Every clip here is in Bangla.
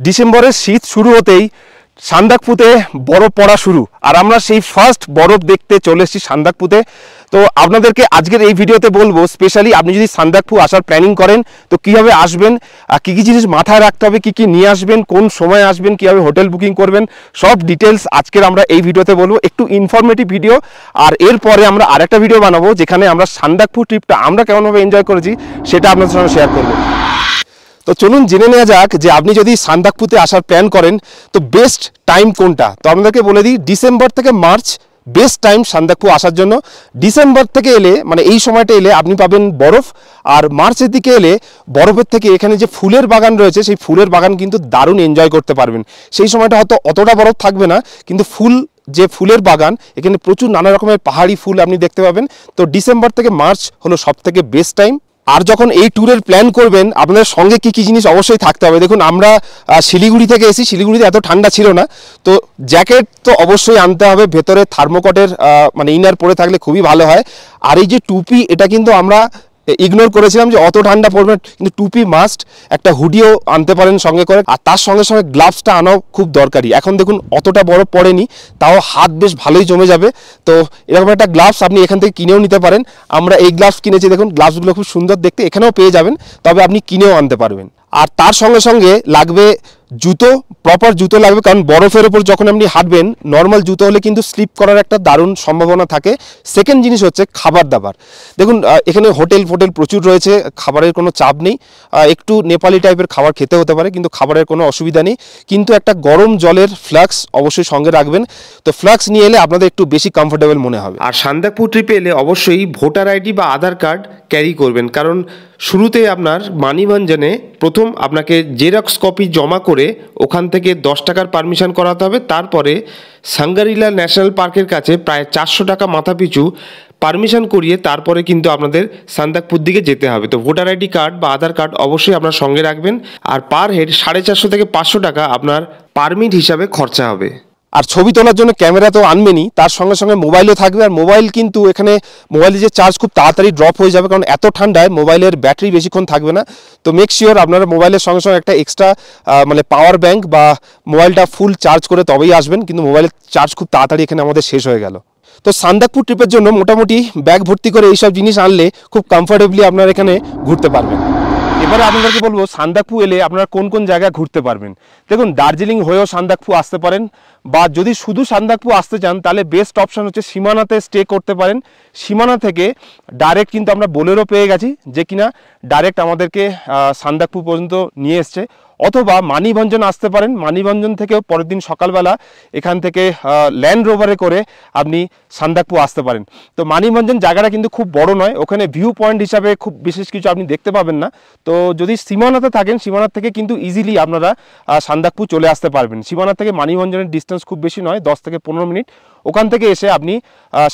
ডিসেম্বরের শীত শুরু হতেই সান্দাকফুতে বরফ পড়া শুরু, আর আমরা সেই ফার্স্ট বরফ দেখতে চলে এসেছি সান্দাকফুতে। তো আপনাদেরকে আজকের এই ভিডিওতে বলবো, স্পেশালি আপনি যদি সান্দাকফু আসার প্ল্যানিং করেন তো কীভাবে আসবেন, কী কী জিনিস মাথায় রাখতে হবে, কী কী নিয়ে আসবেন, কোন সময় আসবেন, কীভাবে হোটেল বুকিং করবেন, সব ডিটেলস আজকের আমরা এই ভিডিওতে বলবো। একটু ইনফরমেটিভ ভিডিও। আর এরপরে আমরা আরেকটা ভিডিও বানাবো যেখানে আমরা সান্দাকফু ট্রিপটা আমরা কেমনভাবে এনজয় করেছি সেটা আপনাদের সঙ্গে শেয়ার করবো। তো চলুন জেনে নেওয়া যাক যে আপনি যদি সান্দাকফুতে আসার প্ল্যান করেন তো বেস্ট টাইম কোনটা। তো আপনাদেরকে বলে দিই, ডিসেম্বর থেকে মার্চ বেস্ট টাইম সান্দাকফু আসার জন্য। ডিসেম্বর থেকে এলে মানে এই সময়টা এলে আপনি পাবেন বরফ, আর মার্চের দিকে এলে বরফের থেকে এখানে যে ফুলের বাগান রয়েছে সেই ফুলের বাগান কিন্তু দারুণ এনজয় করতে পারবেন। সেই সময়টা হয়তো অতটা বরফ থাকবে না, কিন্তু যে ফুলের বাগান, এখানে প্রচুর নানা রকমের পাহাড়ি ফুল আপনি দেখতে পাবেন। তো ডিসেম্বর থেকে মার্চ হলো সব থেকে বেস্ট টাইম। আর যখন এই ট্যুরের প্ল্যান করবেন আপনাদের সঙ্গে কী কী জিনিস অবশ্যই থাকতে হবে। দেখুন, আমরা শিলিগুড়ি থেকে এসেছি, শিলিগুড়িতে এত ঠান্ডা ছিল না, তো জ্যাকেট তো অবশ্যই আনতে হবে। ভেতরে থার্মোকটের মানে ইনার পরে থাকলে খুবই ভালো হয়। আর এই যে টুপি, এটা কিন্তু আমরা ইগনোর করেছিলাম যে অত ঠান্ডা পড়বে, কিন্তু টুপি মাস্ট। একটা হুডিও আনতে পারেন সঙ্গে করে, আর তার সঙ্গে সঙ্গে গ্লাভসটা আনাও খুব দরকারি। এখন দেখুন অতটা বরফ পড়েনি, তাও হাত বেশ ভালোই জমে যাবে। তো এরকম একটা গ্লাভস আপনি এখান থেকে কিনেও নিতে পারেন। আমরা এই গ্লাভস কিনেছি, দেখুন গ্লাভসগুলো খুব সুন্দর দেখতে, এখানেও পেয়ে যাবেন, তবে আপনি কিনেও আনতে পারবেন। আর তার সঙ্গে সঙ্গে লাগবে জুতো, প্রপার জুতো লাগবে, কারণ বরফের ওপর যখন আপনি হাঁটবেন নর্মাল জুতো হলে কিন্তু স্লিপ করার একটা দারুণ সম্ভাবনা থাকে। সেকেন্ড জিনিস হচ্ছে খাবার দাবার। দেখুন এখানে হোটেল প্রচুর রয়েছে, খাবারের কোনো চাপ নেই। একটু নেপালি টাইপের খাবার খেতে হতে পারে, কিন্তু খাবারের কোনো অসুবিধা নেই। কিন্তু একটা গরম জলের ফ্লাক্স অবশ্যই সঙ্গে রাখবেন। তো ফ্লাক্স নিয়ে এলে আপনাদের একটু বেশি কমফোর্টেবল মনে হবে। আর সান্দাকফু ট্রিপে এলে অবশ্যই ভোটার আইডি বা আধার কার্ড ক্যারি করবেন, কারণ শুরুতে আপনার মানিভঞ্জনে প্রথম আপনাকে জেরক্স কপি জমা করে ওখান থেকে 10 টাকার পারমিশন করাতে হবে। তারপরে সাঙ্গারিলা ন্যাশনাল পার্কের কাছে প্রায় 400 টাকা মাথা পিছু পারমিশন করিয়ে তারপরে কিন্তু আপনাদের সান্দাকফুর দিকে যেতে হবে। তো ভোটার আইডি কার্ড বা আধার কার্ড অবশ্যই আপনার সঙ্গে রাখবেন। আর পার হেড 450 থেকে 500 টাকা আপনার পারমিট হিসাবে খরচা হবে। আর ছবি তোলার জন্য ক্যামেরা তো আনবেনই, তার সঙ্গে সঙ্গে মোবাইলও থাকবে। আর মোবাইল কিন্তু এখানে মোবাইলের যে চার্জ খুব তাড়াতাড়ি ড্রপ হয়ে যাবে, কারণ এত ঠান্ডায় মোবাইলের ব্যাটারি বেশিক্ষণ থাকবে না। তো মেক শিওর আপনারা মোবাইলের সঙ্গে সঙ্গে একটা এক্সট্রা মানে পাওয়ার ব্যাঙ্ক বা মোবাইলটা ফুল চার্জ করে তবেই আসবেন, কিন্তু মোবাইলের চার্জ খুব তাড়াতাড়ি এখানে আমাদের শেষ হয়ে গেল। তো সান্দাকফু ট্রিপের জন্য মোটামুটি ব্যাগ ভর্তি করে এইসব জিনিস আনলে খুব কমফোর্টেবলি আপনারা এখানে ঘুরতে পারবেন। এবারে আপনাদেরকে বলবো সান্দাকফু এলে আপনারা কোন কোন জায়গায় ঘুরতে পারবেন। দেখুন, দার্জিলিং হয়েও সান্দাকফু আসতে পারেন, বা যদি শুধু সান্দাকফু আসতে চান তাহলে বেস্ট অপশান হচ্ছে সীমানাতে স্টে করতে পারেন। সীমানা থেকে ডাইরেক্ট কিন্তু আমরা বোলেরো পেয়ে গেছি, যে কিনা ডাইরেক্ট আমাদেরকে সান্দাকফু পর্যন্ত নিয়ে এসছে। অথবা মানিভঞ্জন আসতে পারেন, মানিভঞ্জন থেকেও পরের দিন সকালবেলা এখান থেকে ল্যান্ড রোভারে করে আপনি সান্দাকফু আসতে পারেন। তো মানিভঞ্জন জায়গাটা কিন্তু খুব বড় নয়, ওখানে ভিউ পয়েন্ট হিসাবে খুব বিশেষ কিছু আপনি দেখতে পাবেন না। তো যদি সীমানাতে থাকেন, সীমানা থেকে কিন্তু ইজিলি আপনারা সান্দাকফু চলে আসতে পারবেন। সীমানা থেকে মানিভঞ্জনের ডিস্টেন্স খুব বেশি নয়, 10 থেকে 15 মিনিট। ওখান থেকে এসে আপনি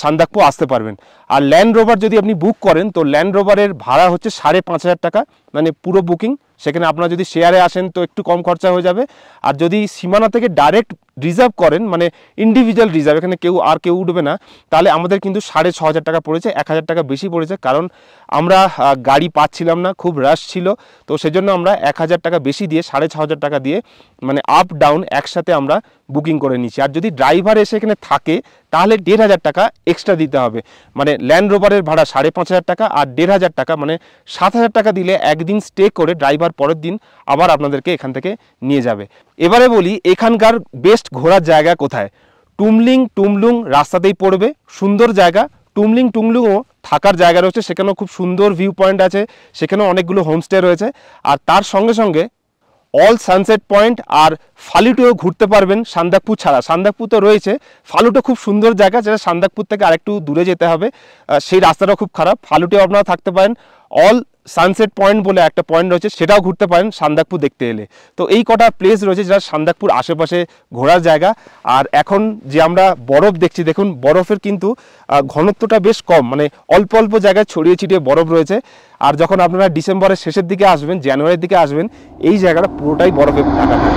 সান্দাকফু আসতে পারবেন। আর ল্যান্ড রোভার যদি আপনি বুক করেন তো ল্যান্ড রোভারের ভাড়া হচ্ছে 5,500 টাকা, মানে পুরো বুকিং। সেখানে আপনারা যদি শেয়ারে আসেন তো একটু কম খরচা হয়ে যাবে। আর যদি সীমানা থেকে ডাইরেক্ট রিজার্ভ করেন, মানে ইন্ডিভিজুয়াল রিজার্ভ, এখানে কেউ উঠবে না, তাহলে আমাদের কিন্তু 6,500 টাকা পড়েছে, 1,000 টাকা বেশি পড়েছে, কারণ আমরা গাড়ি পাচ্ছিলাম না, খুব রাশ ছিল। তো সেজন্য আমরা 1,000 টাকা বেশি দিয়ে 6,500 টাকা দিয়ে মানে আপ ডাউন একসাথে আমরা বুকিং করে নিচ্ছি। আর যদি ড্রাইভার এসে এখানে থাকে তাহলে 1,500 টাকা এক্সট্রা দিতে হবে। মানে ল্যান্ড রোভারের ভাড়া 5,500 টাকা, আর 1,500 টাকা মানে 7,000 টাকা দিলে একদিন স্টে করে ড্রাইভার পরের দিন আবার আপনাদেরকে এখান থেকে নিয়ে যাবে। এবারে বলি এখানকার বেস্ট ঘোরার জায়গা কোথায়। টুমলুং রাস্তাতেই পড়বে, সুন্দর জায়গা। টুমলুংও থাকার জায়গা রয়েছে, সেখানেও খুব সুন্দর ভিউ পয়েন্ট আছে, সেখানেও অনেকগুলো হোমস্টে রয়েছে। আর তার সঙ্গে সঙ্গে অল সানসেট পয়েন্ট আর ফালুটেও ঘুরতে পারবেন সান্দাকফু ছাড়া। সান্দাকফু তো রয়েছে, ফালুটে খুব সুন্দর জায়গা, যেটা সান্দাকফু থেকে আরেকটু দূরে যেতে হবে, সেই রাস্তাটাও খুব খারাপ। ফালুটেও আপনারা থাকতে পারেন। অল সানসেট পয়েন্ট বলে একটা পয়েন্ট রয়েছে, সেটাও ঘুরতে পারেন সান্দাকফু দেখতে এলে। তো এই কটা প্লেস রয়েছে যেটা সান্দাকফুর আশেপাশে ঘোরার জায়গা। আর এখন যে আমরা বরফ দেখছি, দেখুন বরফের কিন্তু ঘনত্বটা বেশ কম, মানে অল্প অল্প জায়গায় ছড়িয়ে ছিটিয়ে বরফ রয়েছে। আর যখন আপনারা ডিসেম্বরের শেষের দিকে আসবেন, জানুয়ারির দিকে আসবেন, এই জায়গাটা পুরোটাই বরফে ঢাকা থাকে।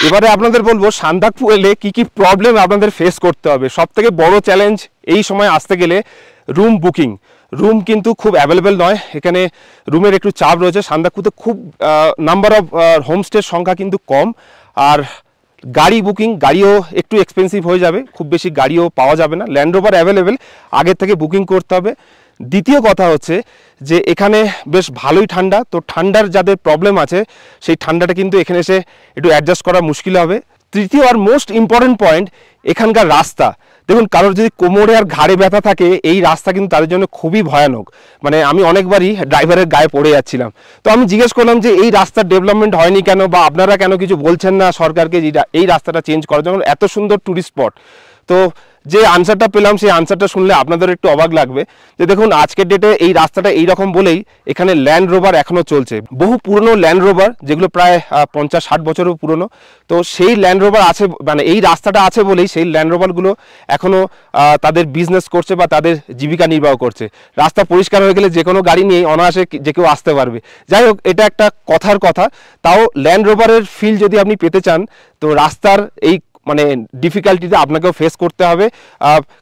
এবারে আপনাদের বলবো সান্দাকফু এলে কি কি প্রবলেম আপনাদের ফেস করতে হবে। সব থেকে বড় চ্যালেঞ্জ এই সময় আসতে গেলে রুম বুকিং। রুম কিন্তু খুব অ্যাভেলেবেল নয়, এখানে রুমের একটু চাপ রয়েছে। সান্দাকফুতে খুব নাম্বার অফ হোমস্টের সংখ্যা কিন্তু কম, আর গাড়ি বুকিং, গাড়িও একটু এক্সপেন্সিভ হয়ে যাবে, খুব বেশি গাড়িও পাওয়া যাবে না। ল্যান্ড রোভার অ্যাভেলেবেল, আগের থেকে বুকিং করতে হবে। দ্বিতীয় কথা হচ্ছে যে এখানে বেশ ভালোই ঠান্ডা, তো ঠান্ডার যাদের প্রবলেম আছে সেই ঠান্ডাটা কিন্তু এখানে এসে একটু অ্যাডজাস্ট করা মুশকিল হবে। তৃতীয় আর মোস্ট ইম্পর্টেন্ট পয়েন্ট, এখানকার রাস্তা। দেখুন, কারোর যদি কোমরে আর ঘাড়ে ব্যথা থাকে, এই রাস্তা কিন্তু তাদের জন্য খুবই ভয়ানক। মানে আমি অনেকবারই ড্রাইভারের গায়ে পড়ে যাচ্ছিলাম। তো আমি জিজ্ঞেস করলাম যে এই রাস্তার ডেভেলপমেন্ট হয়নি কেন, বা আপনারা কেন কিছু বলছেন না সরকারকে যে এই রাস্তাটা চেঞ্জ করার জন্য, এত সুন্দর ট্যুরিস্ট স্পট। তো যে আনসারটা পেলাম সেই আনসারটা শুনলে আপনাদের একটু অবাক লাগবে যে দেখুন, আজকের ডেটে এই রাস্তাটা এইরকম বলেই এখানে ল্যান্ড রোভার এখনও চলছে, বহু পুরনো ল্যান্ড রোভার, যেগুলো প্রায় 50-60 বছরও পুরনো। তো সেই ল্যান্ড রোভার আছে, মানে এই রাস্তাটা আছে বলেই সেই ল্যান্ড রোভারগুলো এখনও তাদের বিজনেস করছে বা তাদের জীবিকা নির্বাহ করছে। রাস্তা পরিষ্কার হয়ে গেলে যে কোনো গাড়ি নিয়ে অনায়াসে যে কেউ আসতে পারবে। যাই হোক, এটা একটা কথার কথা। তাও ল্যান্ড রোভারের ফিল যদি আপনি পেতে চান, তো রাস্তার এই মানে ডিফিকাল্টিটা আপনাকেও ফেস করতে হবে।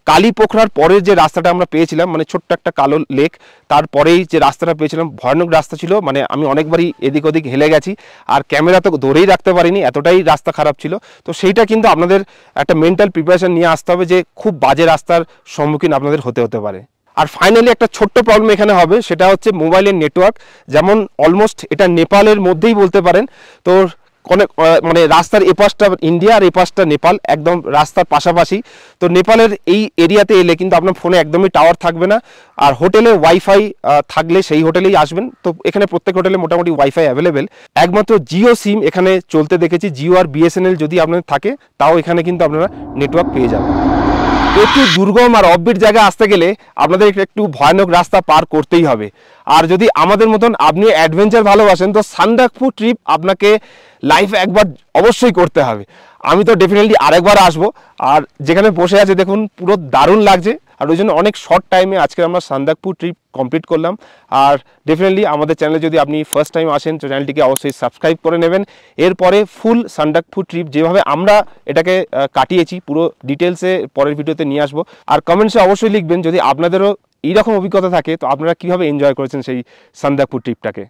কালী পোখরার পরের যে রাস্তাটা আমরা পেয়েছিলাম, মানে ছোট্ট একটা কালো লেক, তারপরেই যে রাস্তাটা পেয়েছিলাম ভয়ানক রাস্তা ছিল। মানে আমি অনেকবারই এদিক ওদিক হেলে গেছি, আর ক্যামেরা তো ধরেই রাখতে পারিনি, এতটাই রাস্তা খারাপ ছিল। তো সেইটা কিন্তু আপনাদের একটা মেন্টাল প্রিপারেশন নিয়ে আসতে হবে যে খুব বাজে রাস্তার সম্মুখীন আপনাদের হতে পারে। আর ফাইনালি একটা ছোট্ট প্রবলেম এখানে হবে, সেটা হচ্ছে মোবাইলের নেটওয়ার্ক। যেমন অলমোস্ট এটা নেপালের মধ্যেই বলতে পারেন। তো অনেক মানে রাস্তার এপাশটা ইন্ডিয়া আর এপাশটা নেপাল, একদম রাস্তার পাশাপাশি। তো নেপালের এই এরিয়াতে এলে কিন্তু আপনার ফোনে একদমই টাওয়ার থাকবে না। আর হোটেলে ওয়াইফাই থাকলে সেই হোটেলেই আসবেন। তো এখানে প্রত্যেক হোটেলে মোটামুটি ওয়াইফাই অ্যাভেলেবেল। একমাত্র জিও সিম এখানে চলতে দেখেছি, জিও আর বিএসএনএল যদি আপনাদের থাকে, তাও এখানে কিন্তু আপনারা নেটওয়ার্ক পেয়ে যাবেন। একটু দুর্গম আর অফবিট জায়গায় আসতে গেলে আপনাদের একটু ভয়ানক রাস্তা পার করতেই হবে। আর যদি আমাদের মতন আপনি অ্যাডভেঞ্চার ভালোবাসেন, তো সান্দাকফু ট্রিপ আপনাকে লাইফে একবার অবশ্যই করতে হবে। আমি তো ডেফিনেটলি আরেকবার আসবো। আর যেখানে বসে আছে দেখুন, পুরো দারুণ লাগছে। আর ওই জন্য অনেক শর্ট টাইমে আজকে আমরা সান্দাকফু ট্রিপ কমপ্লিট করলাম। আর ডেফিনেটলি আমাদের চ্যানেলে যদি আপনি ফার্স্ট টাইম আসেন, তো চ্যানেলটিকে অবশ্যই সাবস্ক্রাইব করে নেবেন। এরপরে ফুল সান্দাকফু ট্রিপ যেভাবে আমরা এটাকে কাটিয়েছি, পুরো ডিটেলসে পরের ভিডিওতে নিয়ে আসবো। আর কমেন্টসে অবশ্যই লিখবেন যদি আপনাদেরও এইরকম অভিজ্ঞতা থাকে, তো আপনারা কীভাবে এনজয় করেছেন সেই সান্দাকফু ট্রিপটাকে।